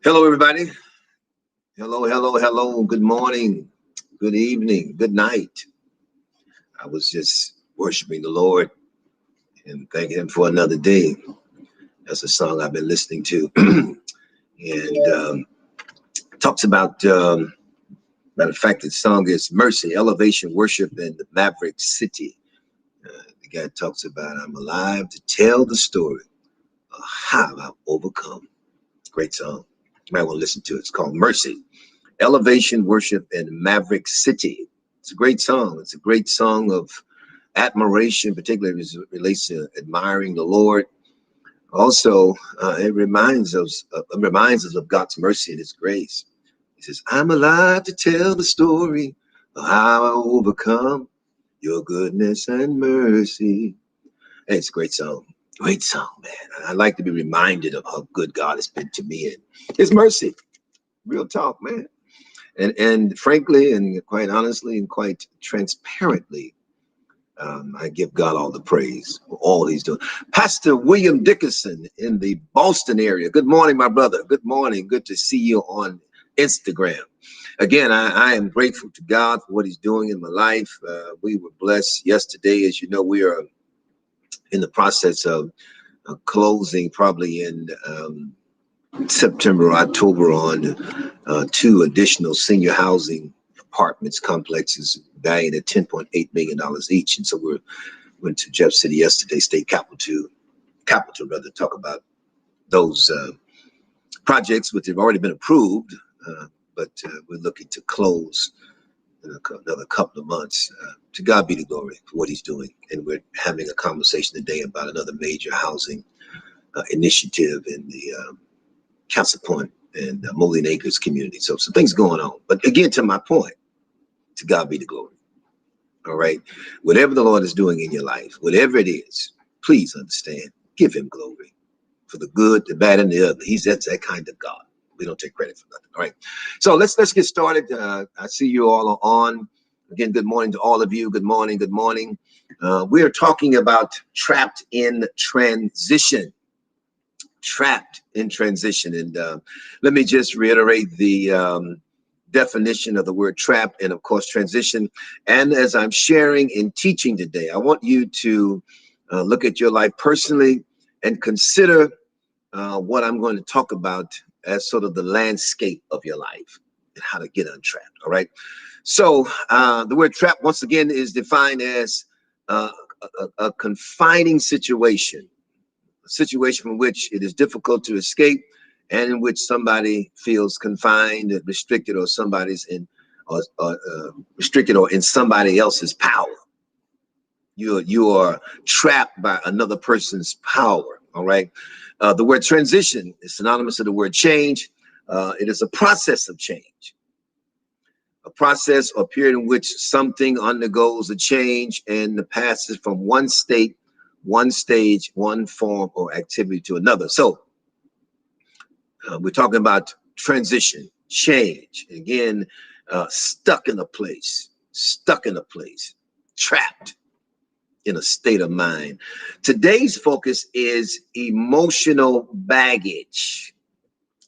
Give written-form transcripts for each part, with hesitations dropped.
Hello, everybody. Hello, hello, hello. Good morning, good evening, good night. I was just worshiping the Lord and thanking Him for another day. That's a song I've been listening to, and talks about. Matter of fact, the song is "Mercy, Elevation, Worship in the Maverick City." The guy talks about, "I'm alive to tell the story of how I've overcome." Great song. You might want to listen to it. It's called "Mercy." Elevation, Worship in Maverick City. It's a great song. It's a great song of admiration, particularly as it relates to admiring the Lord. Also, it reminds us of God's mercy and His grace. He says, "I'm alive to tell the story of how I overcome your goodness and mercy." Hey, it's a great song. Great song, man. I like to be reminded of how good God has been to me and His mercy. Real talk, man. And frankly, and quite honestly, and quite transparently, I give God all the praise for all He's doing. Pastor William Dickerson in the Boston area. Good morning, my brother. Good morning. Good to see you on Instagram. Again, I am grateful to God for what He's doing in my life. We were blessed yesterday. As you know, we are in the process of closing probably in September or October on 2 additional senior housing apartments complexes valued at $10.8 million each. And so we went to Jeff City yesterday, state capital rather, talk about those projects, which have already been approved, but we're looking to close in another couple of months. To God be the glory for what He's doing. And we're having a conversation today about another major housing initiative in the Castle Point and Moline Acres community. So some things going on. But again, to my point, to God be the glory. All right. Whatever the Lord is doing in your life, whatever it is, please understand, give Him glory for the good, the bad, and the other. That's that kind of God. We don't take credit for nothing. All right. So let's get started. I see you all are on. Again, good morning to all of you. Good morning. Good morning. We are talking about trapped in transition. Trapped in transition. And let me just reiterate the definition of the word trap and, of course, transition. And as I'm sharing and teaching today, I want you to look at your life personally and consider what I'm going to talk about as sort of the landscape of your life and how to get untrapped. All right. So the word trap, once again, is defined as a confining situation. A situation from which it is difficult to escape, and in which somebody feels confined, restricted, or restricted or in somebody else's power. You are trapped by another person's power. All right. The word transition is synonymous with the word change. It is a process of change, a process or period in which something undergoes a change and passes from one state, one stage, one form or activity to another. So we're talking about transition, change. Again, stuck in a place, trapped in a state of mind. Today's focus is emotional baggage.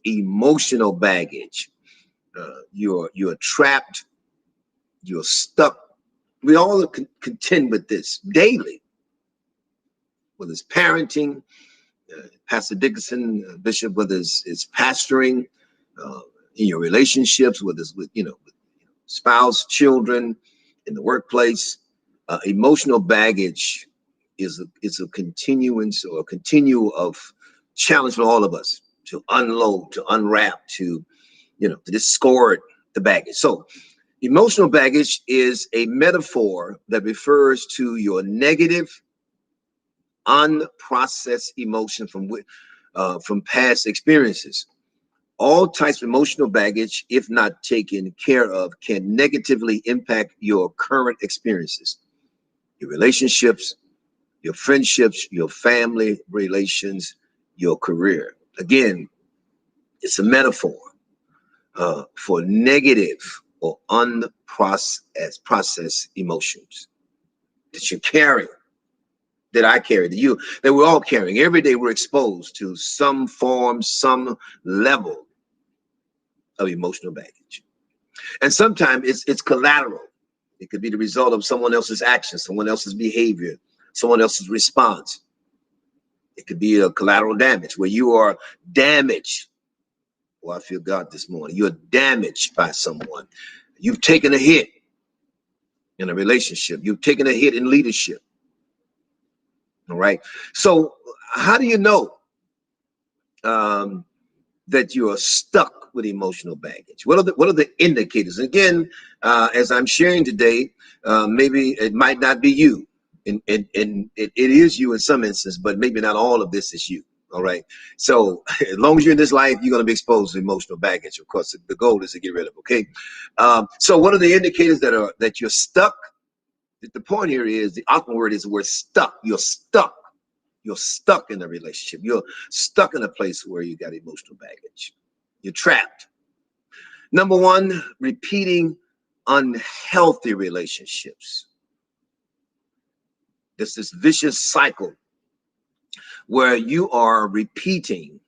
Emotional baggage. You're trapped. You're stuck. We all contend with this daily. Whether it's parenting, Pastor Dickerson, Bishop, whether it's pastoring, in your relationships, whether it's with spouse, children, in the workplace, emotional baggage is a continuance or a continual of challenge for all of us to unload, to unwrap, to discard the baggage. So emotional baggage is a metaphor that refers to your negative, unprocessed emotion from past experiences. All types of emotional baggage, if not taken care of, can negatively impact your current experiences, your relationships, your friendships, your family relations, your career. Again, it's a metaphor for negative or unprocessed emotions that you're carrying, that I carry, that we're all carrying. Every day we're exposed to some form, some level of emotional baggage. And sometimes it's collateral. It could be the result of someone else's action, someone else's behavior, someone else's response. It could be a collateral damage where you are damaged. Well, I feel God this morning. You're damaged by someone. You've taken a hit in a relationship. You've taken a hit in leadership. All right. So how do you know that you are stuck with emotional baggage? What are the indicators? Again, as I'm sharing today, maybe it might not be you, and it is you in some instances, but maybe not all of this is you. All right. So as long as you're in this life, you're going to be exposed to emotional baggage. Of course, the goal is to get rid of. Okay. So what are the indicators that you're stuck? The point here is the awkward word is the word stuck. You're stuck. You're stuck in a relationship. You're stuck in a place where you got emotional baggage. You're trapped. Number one, repeating unhealthy relationships. There's this vicious cycle where you are repeating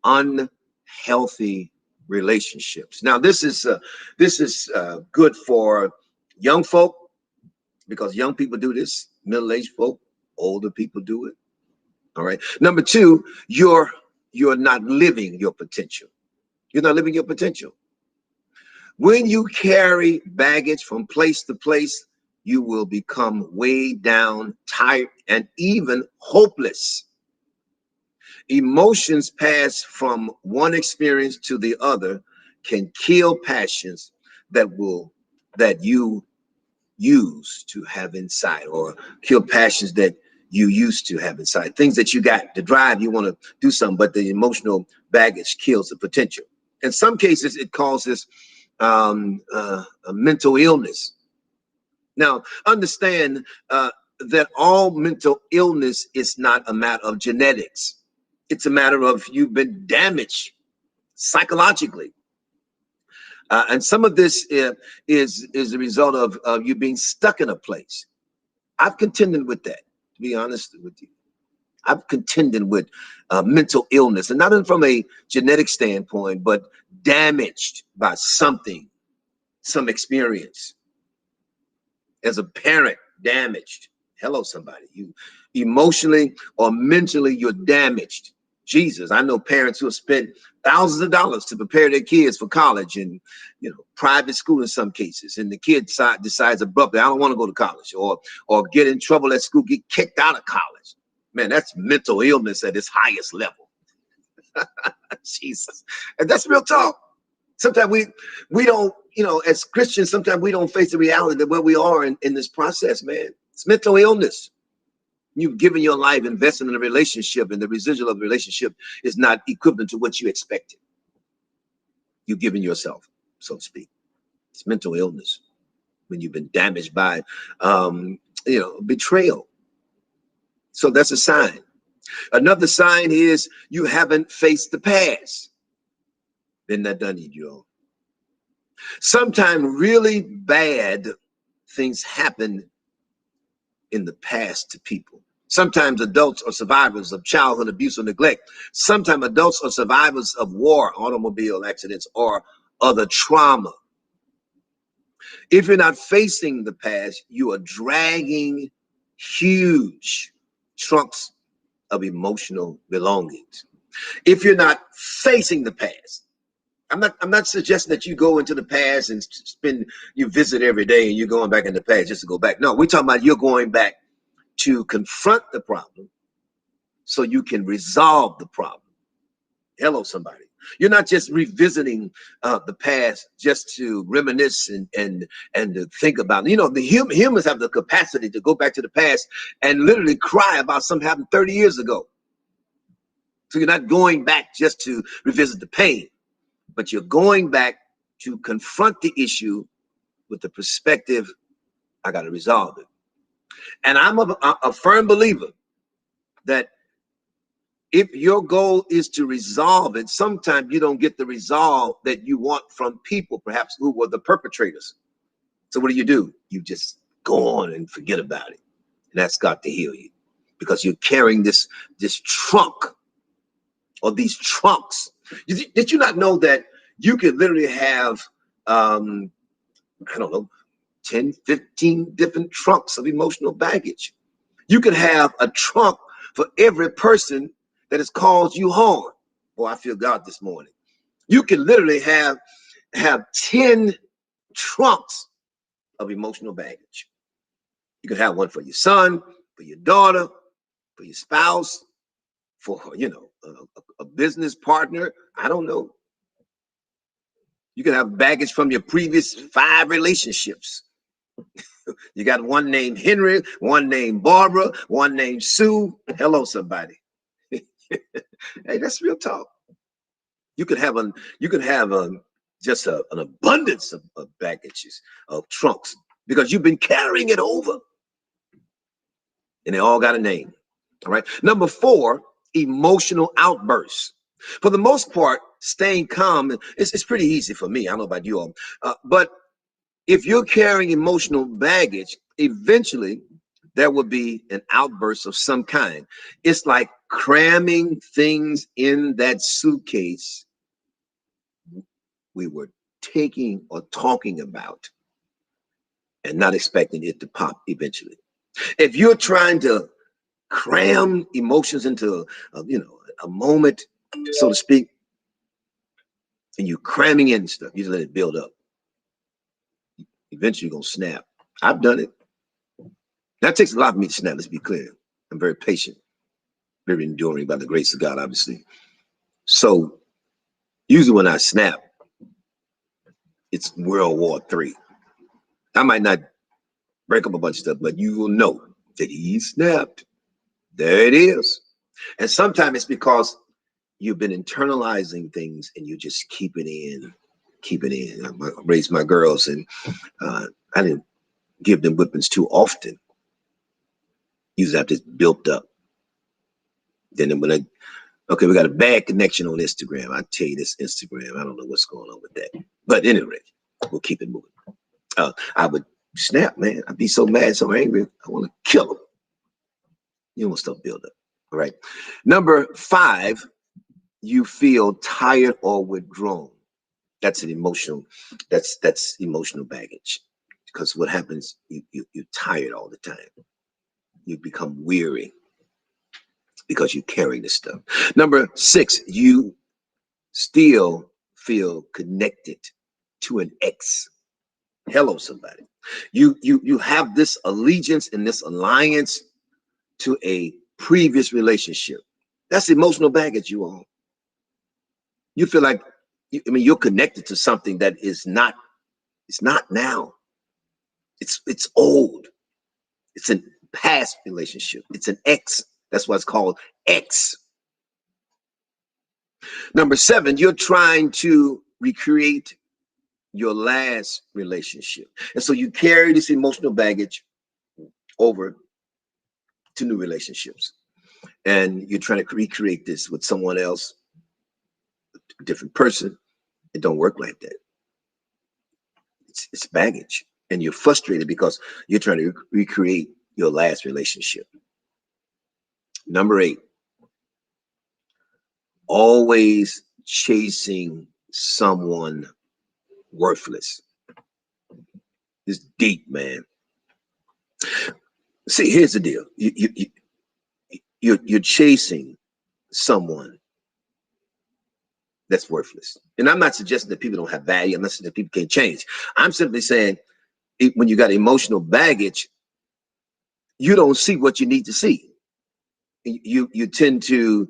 unhealthy relationships. Now, this is good for young folk because young people do this. Middle-aged folk, older people do it. All right. Number two, you're not living your potential. You're not living your potential. When you carry baggage from place to place, you will become weighed down, tired, and even hopeless. Emotions passed from one experience to the other can kill passions that you used to have inside, or kill passions that you used to have inside. Things that you got, the drive, you want to do something, but the emotional baggage kills the potential. In some cases, it causes a mental illness. Now, understand that all mental illness is not a matter of genetics. It's a matter of you've been damaged psychologically. And some of this is a result of you being stuck in a place. I've contended with that, to be honest with you. I've contended with mental illness, and not from a genetic standpoint, but damaged by something, some experience. As a parent, damaged. Hello, somebody. You emotionally or mentally, you're damaged. Jesus, I know parents who have spent thousands of dollars to prepare their kids for college and, private school in some cases. And the kid decides abruptly, I don't want to go to college, or get in trouble at school, get kicked out of college. Man, that's mental illness at its highest level. Jesus. And that's real talk. Sometimes we don't, as Christians, sometimes we don't face the reality that where we are in this process, man. It's mental illness. You've given your life, invested in a relationship, and the residual of the relationship is not equivalent to what you expected. You've given yourself, so to speak. It's mental illness when you've been damaged by, betrayal. So that's a sign. Another sign is you haven't faced the past. Been that done, you all. Sometimes really bad things happen in the past to people. Sometimes adults are survivors of childhood abuse or neglect. Sometimes adults are survivors of war, automobile accidents, or other trauma. If you're not facing the past, you are dragging huge trunks of emotional belongings. If you're not facing the past, I'm not suggesting that you go into the past and you visit every day and you're going back in the past just to go back. No, we're talking about you're going back to confront the problem so you can resolve the problem. Hello, somebody. You're not just revisiting the past just to reminisce and to think about it. The humans have the capacity to go back to the past and literally cry about something happened 30 years ago. So you're not going back just to revisit the pain, but you're going back to confront the issue with the perspective, I got to resolve it. And I'm a firm believer that if your goal is to resolve it, sometimes you don't get the resolve that you want from people, perhaps who were the perpetrators. So what do? You just go on and forget about it and ask God to heal you, because you're carrying this trunk or these trunks. Did you not know that You could literally have, I don't know, 10, 15 different trunks of emotional baggage. You could have a trunk for every person that has caused you harm. Boy, I feel God this morning. You could literally have 10 trunks of emotional baggage. You could have one for your son, for your daughter, for your spouse, for, you know, a business partner. I don't know. You could have baggage from your previous 5 relationships. You got one named Henry, one named Barbara, one named Sue. Hello, somebody. Hey, that's real talk. You could have just an abundance of baggages, of trunks, because you've been carrying it over, and they all got a name. All right. Number 4, emotional outbursts. For the most part, staying calm it's pretty easy for me. I don't know about you all, but if you're carrying emotional baggage, eventually there will be an outburst of some kind. It's like cramming things in that suitcase we were taking or talking about and not expecting it to pop eventually. If you're trying to cram emotions into a moment, so to speak, and you're cramming in stuff, you just let it build up. Eventually you're gonna snap. I've done it. That takes a lot of me to snap, let's be clear. I'm very patient, very enduring by the grace of God, obviously. So usually when I snap, it's World War III. I might not break up a bunch of stuff, but you will know that he snapped. There it is. And sometimes it's because you've been internalizing things and you just keep it in. I raised my girls, and I didn't give them whippings too often. Usually I've just built up. Then when okay, we got a bad connection on Instagram. I tell you, this Instagram, I don't know what's going on with that. But anyway, we'll keep it moving. I would snap, man. I'd be so mad, so angry. I want to kill them. You want stuff build up. All right. Number 5, you feel tired or withdrawn. That's an emotional, that's emotional baggage. Because what happens, you're tired all the time. You become weary because you carry this stuff. Number 6, you still feel connected to an ex. Hello, somebody. You have this allegiance and this alliance to a previous relationship. That's emotional baggage, you all. You feel like, you're connected to something that is not, it's not now. It's old. It's a past relationship. It's an ex. That's why it's called ex. Number 7, you're trying to recreate your last relationship. And so you carry this emotional baggage over to new relationships. And you're trying to recreate this with someone else, a different person. It don't work like that. It's baggage. And you're frustrated because you're trying to recreate your last relationship. Number 8, always chasing someone worthless. It's deep, man. See, here's the deal. You're chasing someone that's worthless. And I'm not suggesting that people don't have value. I'm not saying that people can't change. I'm simply saying when you got emotional baggage, you don't see what you need to see. You tend to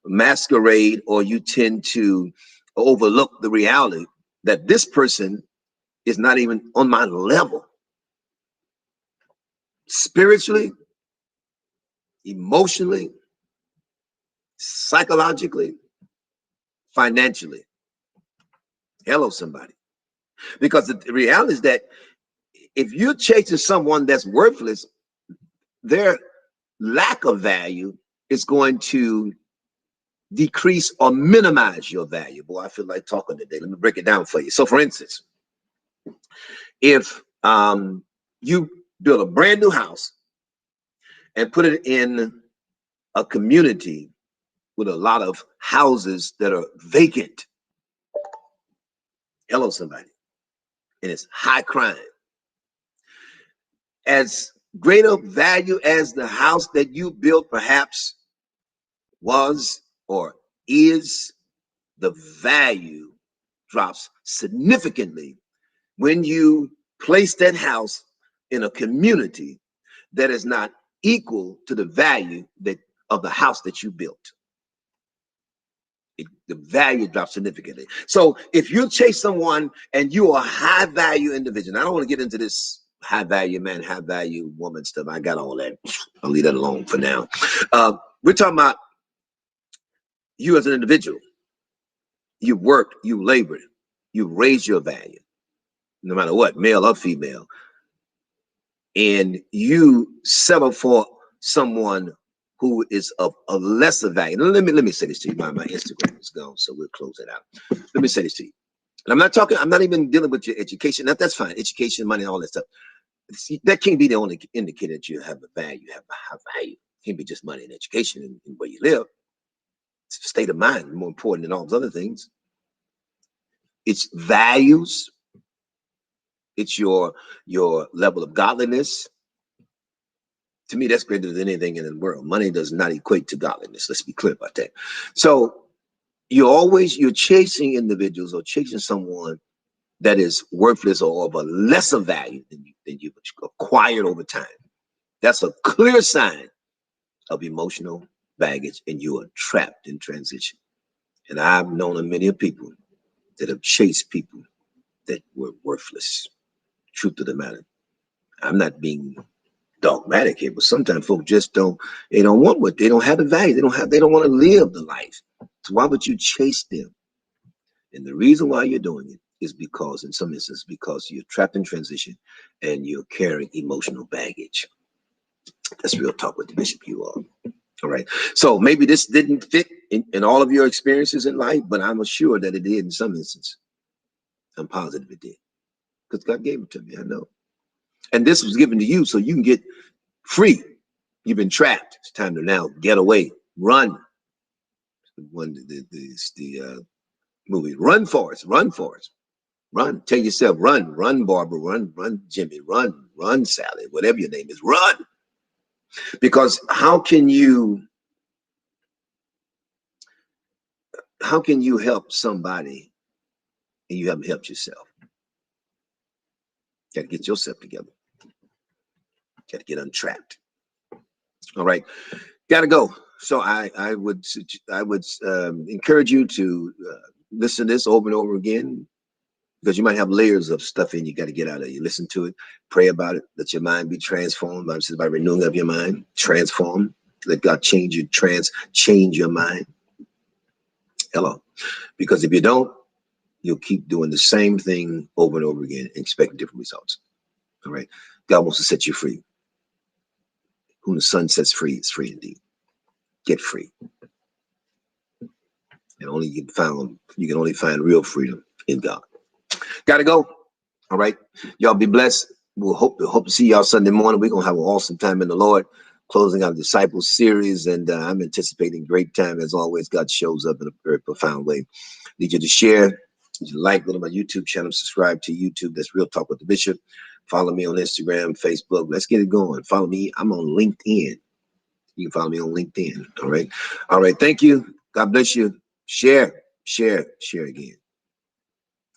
masquerade, or you tend to overlook the reality that this person is not even on my level. Spiritually, emotionally, psychologically, financially. Hello, somebody. Because the reality is that if you're chasing someone that's worthless, their lack of value is going to decrease or minimize your value. Boy, I feel like talking today. Let me break it down for you. So for instance, if you build a brand new house and put it in a community with a lot of houses that are vacant, Hello, somebody. And it's high crime. As great a value as the house that you built perhaps was or is, the value drops significantly when you place that house in a community that is not equal to the value of the house that you built. The value drops significantly. So if you chase someone and you are a high value individual, I don't want to get into this high value man, high value woman stuff. I got all that. I'll leave that alone for now. We're talking about you as an individual. You worked, you labored, you raised your value, no matter what, male or female. And you settle for someone who is of a lesser value. Now, let me say this to you. My Instagram is gone, so we'll close it out. Let me say this to you. And I'm not even dealing with your education. That's fine. Education, money, all that stuff. See, that can't be the only indicator that you have a value, you have a high value. It can't be just money and education and where you live. It's a state of mind, more important than all those other things. It's values. It's your level of godliness. To me, that's greater than anything in the world. Money does not equate to godliness. Let's be clear about that. So you're chasing individuals or chasing someone that is worthless or of a lesser value than you've acquired over time. That's a clear sign of emotional baggage, and you are trapped in transition. And I've known many people that have chased people that were worthless. Truth of the matter. I'm not being dogmatic here, but sometimes folks just don't want what they don't have the value. They don't want to live the life. So why would you chase them? And the reason why you're doing it is because, in some instances, because you're trapped in transition and you're carrying emotional baggage. That's real talk with the bishop, you are. All right. So maybe this didn't fit in all of your experiences in life, but I'm assured that it did in some instances. I'm positive it did. Because God gave it to me, I know. And this was given to you so you can get free. You've been trapped. It's time to now get away. Run. The movie. Run, Forrest. Run, Forrest. Run. Tell yourself, run. Run, Barbara. Run, Jimmy. Run, Sally. Whatever your name is. Run. Because how can you help somebody and you haven't helped yourself? Got to get yourself together. Got to get untrapped. All right. Got to go. So I would encourage you to listen to this over and over again, because you might have layers of stuff in you got to get out of you. Listen to it, pray about it, let your mind be transformed by renewing of your mind. Transform. Let God change you. Change your mind. Hello. Because if you don't, you'll keep doing the same thing over and over again and expect different results. All right. God wants to set you free. Whom the Son sets free is free indeed. Get free. And you can only find real freedom in God. Gotta go. All right. Y'all be blessed. We'll hope to see y'all Sunday morning. We're gonna have an awesome time in the Lord, closing out the Disciples series, and I'm anticipating great time as always. God shows up in a very profound way. Need you to share, need you to like, go to my YouTube channel, subscribe to YouTube. That's Real Talk with the Bishop. Follow me on Instagram, Facebook. Let's get it going. Follow me. I'm on LinkedIn. You can follow me on LinkedIn. All right. All right. Thank you. God bless you. Share again.